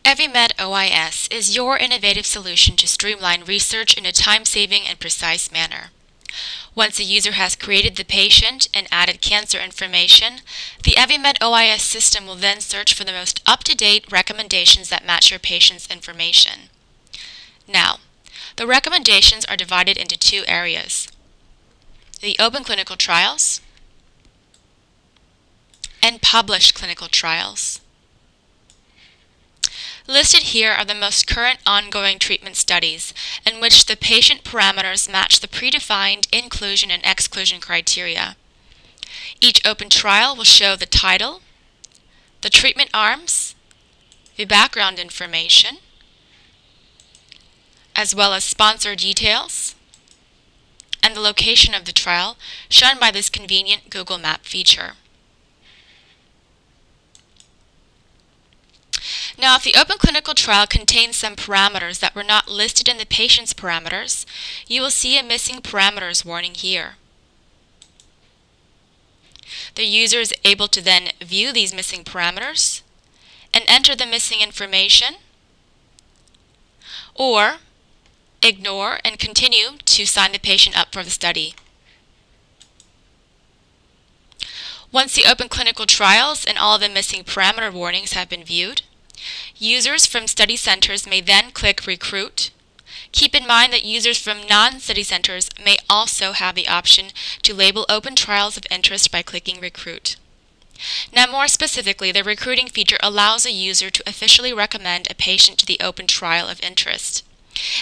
Evimed OIS is your innovative solution to streamline research in a time-saving and precise manner. Once a user has created the patient and added cancer information, the Evimed OIS system will then search for the most up-to-date recommendations that match your patient's information. Now, the recommendations are divided into two areas: the open clinical trials and published clinical trials. Listed here are the most current ongoing treatment studies in which the patient parameters match the predefined inclusion and exclusion criteria. Each open trial will show the title, the treatment arms, the background information, as well as sponsor details, and the location of the trial shown by this convenient Google Map feature. Now, if the open clinical trial contains some parameters that were not listed in the patient's parameters, you will see a missing parameters warning here. The user is able to then view these missing parameters and enter the missing information, or ignore and continue to sign the patient up for the study. Once the open clinical trials and all of the missing parameter warnings have been viewed, users from study centers may then click Recruit. Keep in mind that users from non-study centers may also have the option to label open trials of interest by clicking Recruit. Now, more specifically, the recruiting feature allows a user to officially recommend a patient to the open trial of interest.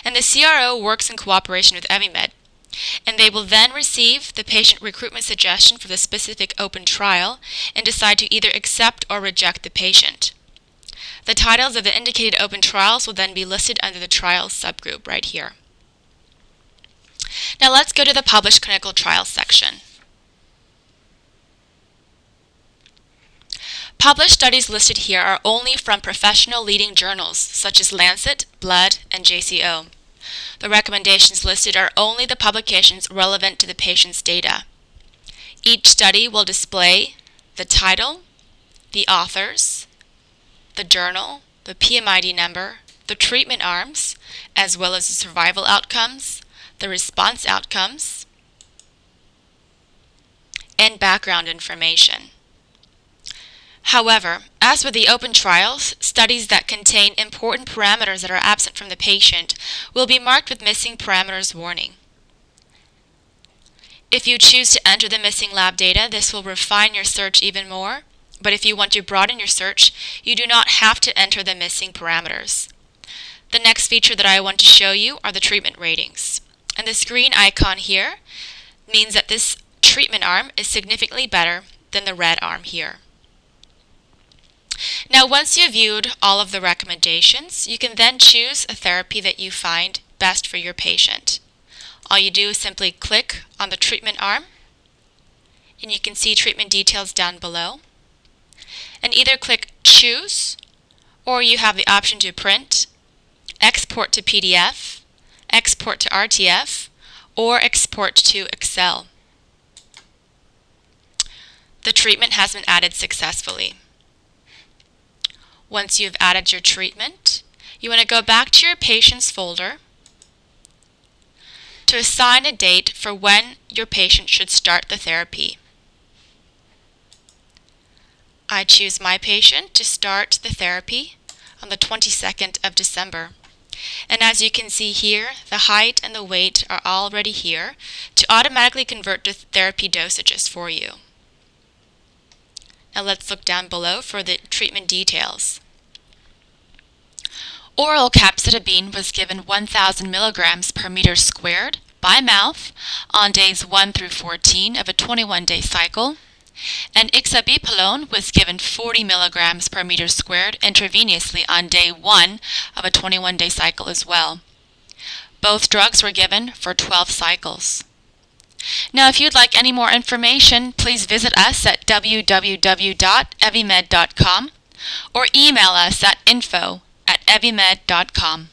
And the CRO works in cooperation with Evimed, and they will then receive the patient recruitment suggestion for the specific open trial and decide to either accept or reject the patient. The titles of the indicated open trials will then be listed under the trials subgroup right here. Now let's go to the published clinical trials section. Published studies listed here are only from professional leading journals such as Lancet, Blood, and JCO. The recommendations listed are only the publications relevant to the patient's data. Each study will display the title, the authors, the journal, the PMID number, the treatment arms, as well as the survival outcomes, the response outcomes, and background information. However, as with the open trials, studies that contain important parameters that are absent from the patient will be marked with missing parameters warning. If you choose to enter the missing lab data, this will refine your search even more. But if you want to broaden your search, you do not have to enter the missing parameters. The next feature that I want to show you are the treatment ratings. And this green icon here means that this treatment arm is significantly better than the red arm here. Now, once you've viewed all of the recommendations, you can then choose a therapy that you find best for your patient. All you do is simply click on the treatment arm, and you can see treatment details down below. And either click Choose, or you have the option to print, export to PDF, export to RTF, or export to Excel. The treatment has been added successfully. Once you've added your treatment, you want to go back to your patient's folder to assign a date for when your patient should start the therapy. I choose my patient to start the therapy on the 22nd of December. And as you can see here, the height and the weight are already here to automatically convert to therapy dosages for you. Now let's look down below for the treatment details. Oral capecitabine was given 1,000 milligrams per meter squared by mouth on days 1 through 14 of a 21-day cycle. And ixabepilone was given 40 milligrams per meter squared intravenously on day 1 of a 21-day cycle as well. Both drugs were given for 12 cycles. Now, if you'd like any more information, please visit us at www.evimed.com or email us at info@evimed.com.